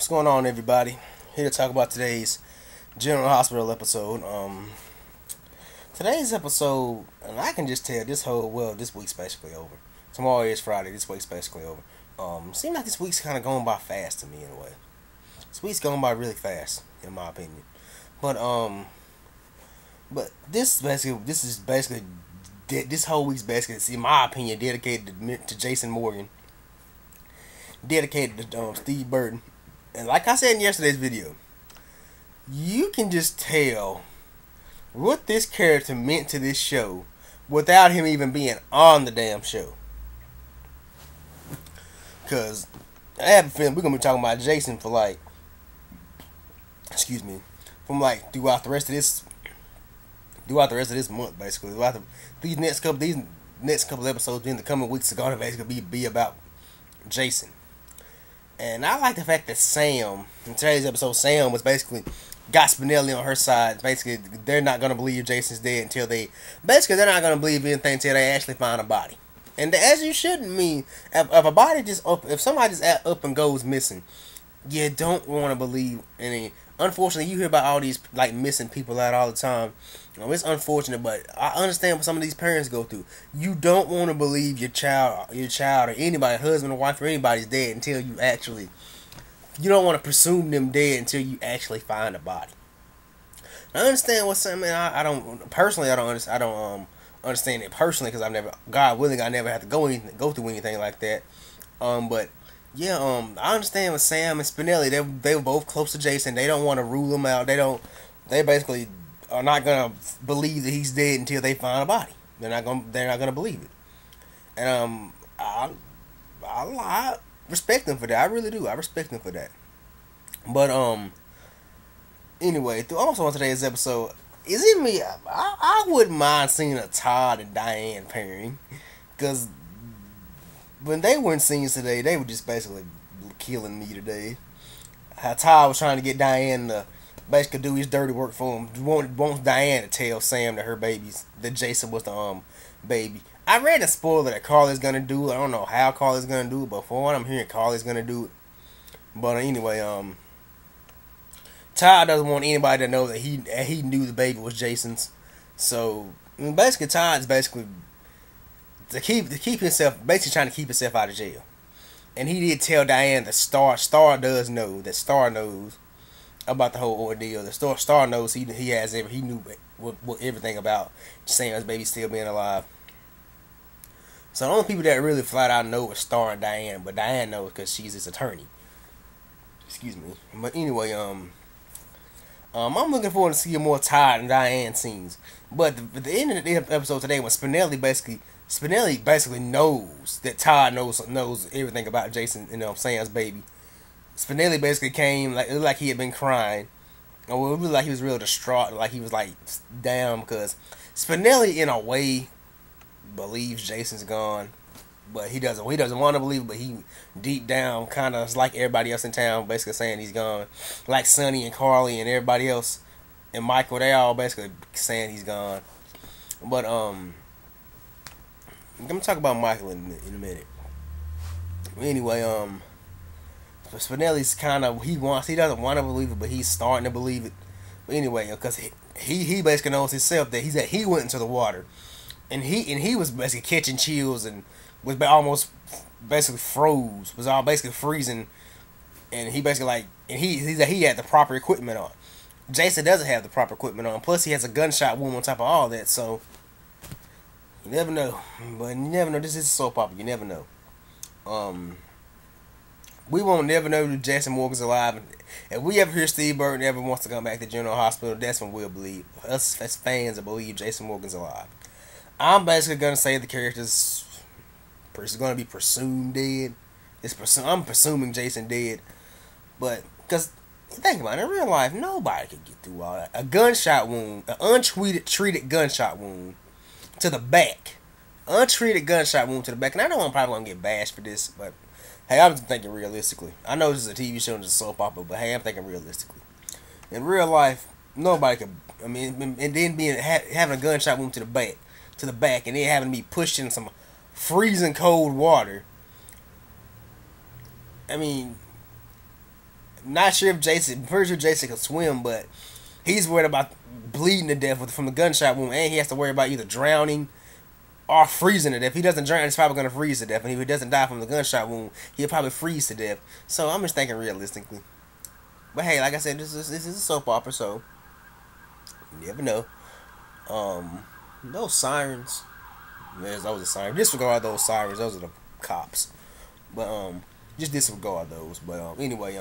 What's going on, everybody? Here to talk about today's General Hospital episode. Today's episode, and I can just tell this week's basically over. Tomorrow is Friday. This week's basically over. Seems like this week's kind of going by fast to me in a way. This week's going by really fast, in my opinion. But this whole week's basically, in my opinion, dedicated to Jason Morgan, dedicated to Steve Burton. And like I said in yesterday's video, you can just tell what this character meant to this show without him even being on the damn show. Because I have a feeling we're going to be talking about Jason for throughout the rest of this month, basically. These next couple episodes in the coming weeks are going to basically be about Jason. And I like the fact that Sam, in today's episode, Sam was basically got Spinelli on her side. Basically, they're not going to believe Jason's dead they're not going to believe anything until they actually find a body. And as you shouldn't mean, if somebody just up and goes missing, you don't want to believe any. Unfortunately, you hear about all these missing people out all the time. It's unfortunate, but I understand what some of these parents go through. You don't want to believe your child or anybody, husband or wife or anybody's dead until you actually. You don't want to presume them dead until you actually find a body. I understand what some. I don't understand it personally because God willing, I never have to go through anything like that. But yeah, I understand with Sam and Spinelli. They were both close to Jason. They don't want to rule him out. They basically are not gonna believe that he's dead until they find a body. They're not gonna believe it. And I respect them for that. I really do. I respect them for that. But anyway, also on today's episode, is it me? I wouldn't mind seeing a Todd and Diane pairing, because when they were in scenes today, they were just basically killing me today. How Todd was trying to get Diane to basically do his dirty work for him. Wants Diane to tell Sam that Jason was the baby. I read a spoiler that Carly's gonna do it. I don't know how Carly's gonna do it, but for what I'm hearing, Carly's gonna do it. But anyway, Todd doesn't want anybody to know that he knew the baby was Jason's. So basically, Todd's basically to keep himself, basically trying to keep himself out of jail. And he did tell Diane that Star does know, that Star knows about the whole ordeal. The Star knows he knew what everything about Sam's baby still being alive. So the only people that really flat out know is Star and Diane, but Diane knows because she's his attorney. Excuse me. But anyway, I'm looking forward to seeing more Todd and Diane scenes. But the end of the episode today, when Spinelli basically knows that Todd knows everything about Jason, Sam's baby. Spinelli basically came, it looked like he had been crying. Or it looked like he was real distraught, like he was down, because Spinelli in a way believes Jason's gone, but he doesn't want to believe it, but he deep down kind of is like everybody else in town, basically saying he's gone. Like Sonny and Carly and everybody else and Michael, they all basically saying he's gone. But I'm gonna talk about Michael in a minute. Anyway, Spinelli's he doesn't want to believe it, but he's starting to believe it. But anyway, because he basically knows himself that he went into the water, and he was basically catching chills and was almost basically froze, was all basically freezing, and he basically he had the proper equipment on. Jason doesn't have the proper equipment on. Plus, he has a gunshot wound on top of all that, so you never know. But you never know. This is a soap opera. You never know. We won't never know that Jason Morgan's alive. If we ever hear Steve Burton ever wants to come back to General Hospital, that's when we'll believe. Us as fans will believe Jason Morgan's alive. I'm basically gonna say the character's going to be presumed dead. I'm presuming Jason dead, but because think about it, in real life, nobody can get through all that. A gunshot wound, an untreated gunshot wound to the back, untreated gunshot wound to the back. And I know I'm probably gonna get bashed for this, but hey, I'm thinking realistically. I know this is a TV show and it's a soap opera, but hey, I'm thinking realistically. In real life, nobody can. I mean, and then having a gunshot wound to the back, and then having to be pushed in some freezing cold water. I mean, not sure if Jason, pretty sure Jason can swim, but he's worried about bleeding to death from the gunshot wound, and he has to worry about either drowning or freezing to death. If he doesn't drown, he's probably gonna freeze to death, and if he doesn't die from the gunshot wound, he'll probably freeze to death. So I'm just thinking realistically. But hey, like I said, this is a soap opera, so you never know. Those sirens. Those are sirens. Disregard those sirens. Those are the cops. But just disregard those. But anyway,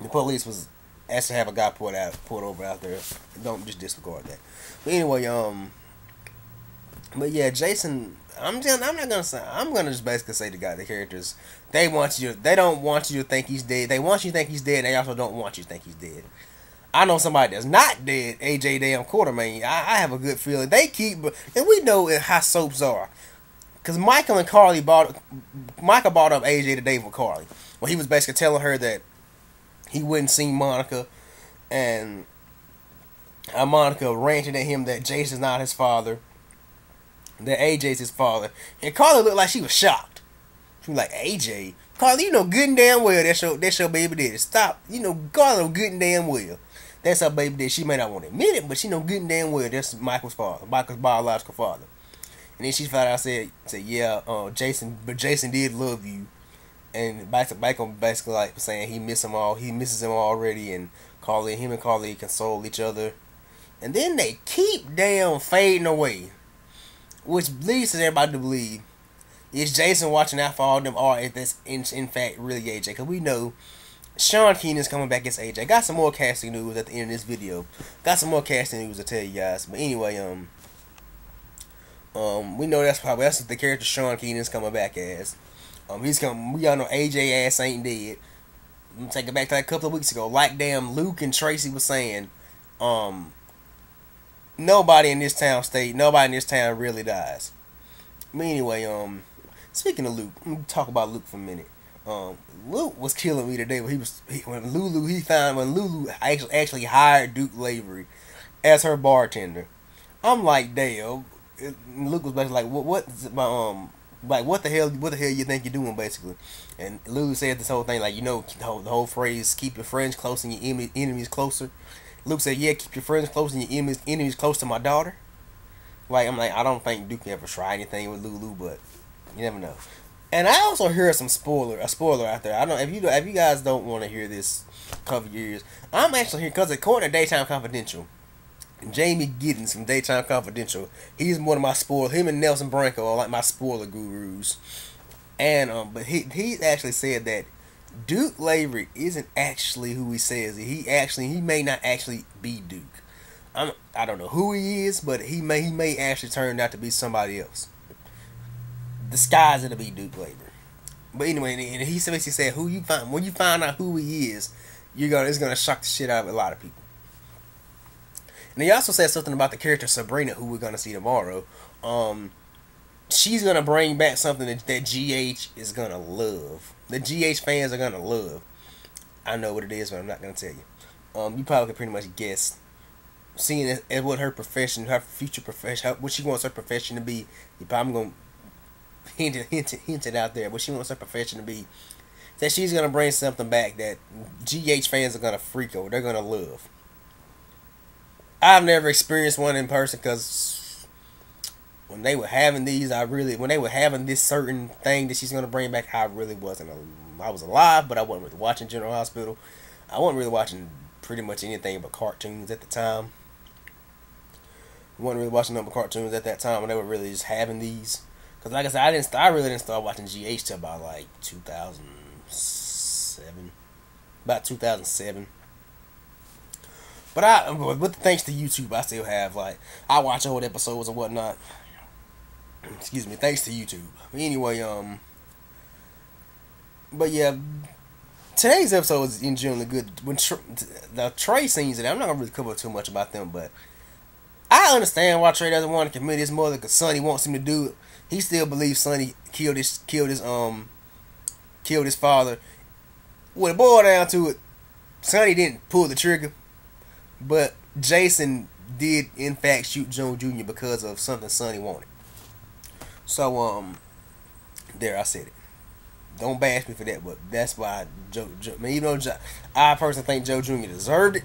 the police was asked to have a guy pulled over out there. Don't just disregard that. But anyway, but yeah, Jason. I'm not gonna say. I'm gonna just basically say the characters. They don't want you to think he's dead. They want you to think he's dead. And they also don't want you to think he's dead. I know somebody that's not dead, AJ damn Quartermain. I have a good feeling. They keep, and we know how soaps are. Because Michael brought up AJ today with Carly. Well, he was basically telling her that he wouldn't see Monica. And Monica ranted at him that Jason's not his father. That AJ's his father. And Carly looked like she was shocked. She was like, AJ? Carly, you know good and damn well that's your baby daddy. Stop. You know, Carly know good and damn well that's her baby daddy. She may not want to admit it, but she know good and damn well that's Michael's father. Michael's biological father. And then she found out, said yeah, Jason did love you. And Michael basically like saying he misses him already, and him and Carly console each other. And then they keep damn fading away. Which leads to everybody to believe is Jason watching out for all them, or if that's in fact really AJ. Because we know Sean Keenan's coming back as AJ. Got some more casting news at the end of this video. Got some more casting news to tell you guys. But anyway, we know that's the character Sean Keenan's coming back as. He's coming. We all know AJ ass ain't dead. I'm take it back to like a couple of weeks ago. Like damn Luke and Tracy was saying, nobody in this town really dies. But anyway, speaking of Luke, let me talk about Luke for a minute. Luke was killing me today when Lulu actually hired Duke Lavery as her bartender. I'm like, damn. Luke was basically like, what the hell you think you're doing, basically. And Lulu said this whole thing, like, the whole phrase, keep your friends close and your enemies closer. Luke said, yeah, keep your friends close and your enemies close to my daughter. Like, I'm like, I don't think Duke ever try anything with Lulu, but you never know. And I also heard a spoiler out there. I don't know if you guys don't want to hear this cover your ears. I'm actually here because according to Daytime Confidential, Jamie Giddens from Daytime Confidential, he's one of my him and Nelson Branco are like my spoiler gurus. And but he actually said that Duke Lavery isn't actually who he says. He may not actually be Duke. I don't know who he is, but he may actually turn out to be somebody else. Disguised to be Duke Lavery. But anyway, and he basically said when you find out who he is, it's gonna shock the shit out of a lot of people. And he also said something about the character Sabrina, who we're gonna see tomorrow. She's gonna bring back something that GH is gonna love. The GH fans are gonna love. I know what it is, but I'm not gonna tell you. You probably can pretty much guess. Seeing as what her future profession, what she wants her profession to be. I'm gonna hint it out there. What she wants her profession to be. That she's gonna bring something back that GH fans are gonna freak over. They're gonna love. I've never experienced one in person because when they were having this certain thing that she's gonna bring back, I really wasn't. I was alive, but I wasn't really watching General Hospital. I wasn't really watching pretty much anything but cartoons at the time. I wasn't really watching nothing but cartoons at that time when they were really just having these. Because like I said, I really didn't start watching GH till about like 2007. About 2007. But thanks to YouTube, I still have, like, I watch old episodes and whatnot. Excuse me, thanks to YouTube. Anyway, but yeah, today's episode is in generally good. When the Trey scenes, and I'm not gonna really cover too much about them, but I understand why Trey doesn't want to commit his mother because Sonny wants him to do it. He still believes Sonny killed his father. When it boiled down to it, Sonny didn't pull the trigger. But Jason did, in fact, shoot Joe Jr. because of something Sonny wanted. So, there, I said it. Don't bash me for that, but that's why I mean, even though I personally think Joe Jr. deserved it,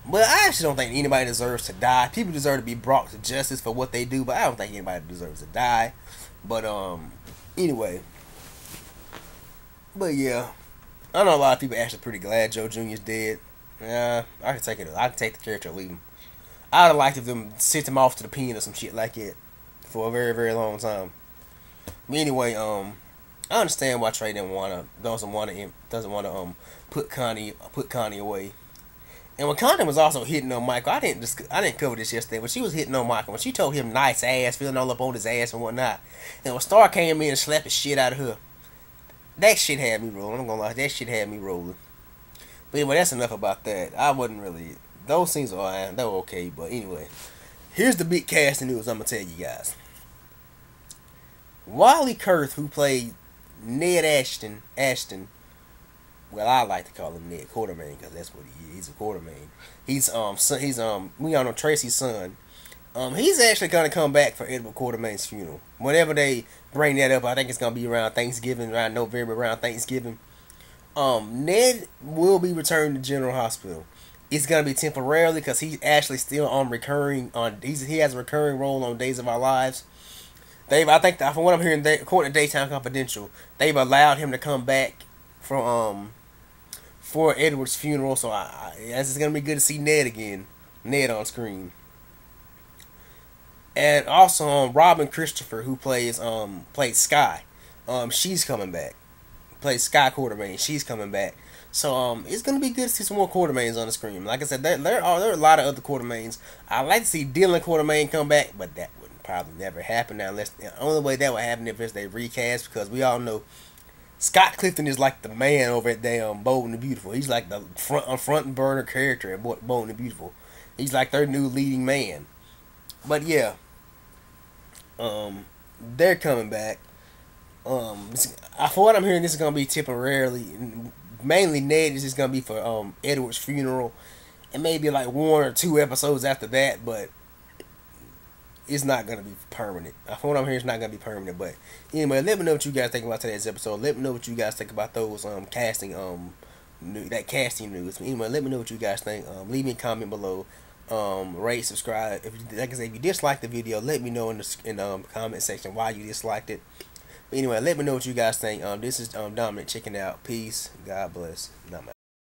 but I actually don't think anybody deserves to die. People deserve to be brought to justice for what they do, but I don't think anybody deserves to die. But anyway, but yeah, I know a lot of people actually pretty glad Joe Jr.'s dead. Yeah, I can take it. I can take the character or leave him. I'd have liked if them sent him off to the pen or some shit like that for a very, very long time. But anyway, I understand why Trey doesn't want to put Connie away. And when Connie was also hitting on Michael, I didn't cover this yesterday, but she was hitting on Michael when she told him nice ass, feeling all up on his ass and whatnot. And when Star came in and slapped the shit out of her, that shit had me rolling. I'm gonna lie, that shit had me rolling. But anyway, that's enough about that. I wasn't really, those scenes were they were okay, but anyway, here's the big casting news I'm gonna tell you guys. Wally Kurth, who played Ned Ashton. Well, I like to call him Ned Quartermain because that's what he is. He's a Quartermain. We all know Tracy's son. He's actually gonna come back for Edward Quartermain's funeral. Whenever they bring that up, I think it's gonna be around Thanksgiving, around November, around Thanksgiving. Ned will be returned to General Hospital. It's gonna be temporarily because he's actually still on he has a recurring role on Days of Our Lives. I think from what I'm hearing, according to Daytime Confidential, they've allowed him to come back for Edward's funeral. So it's gonna be good to see Ned again, Ned on screen. And also Robin Christopher, who plays Sky, she's coming back. Plays Sky Quartermain, she's coming back. So it's gonna be good to see some more Quartermains on the screen. Like I said, there are a lot of other Quartermains. I'd like to see Dylan Quartermain come back, but that would probably never happen now. Unless the only way that would happen if it's they recast, because we all know Scott Clifton is like the man over at damn Bold and the Beautiful. He's like the front and burner character at Bold and the Beautiful. He's like their new leading man. But yeah, they're coming back. For what I'm hearing, this is gonna be temporarily. Mainly Ned is just gonna be for Edward's funeral, and maybe like 1 or 2 episodes after that. But it's not gonna be permanent. From what I'm hearing, it's not gonna be permanent. But anyway, let me know what you guys think about today's episode. Let me know what you guys think about those casting casting news. Anyway, let me know what you guys think. Leave me a comment below. Rate, subscribe. Like I said, if you disliked the video, let me know in the comment section why you disliked it. But anyway, let me know what you guys think. This is Dominic checking out. Peace. God bless. And I'm out.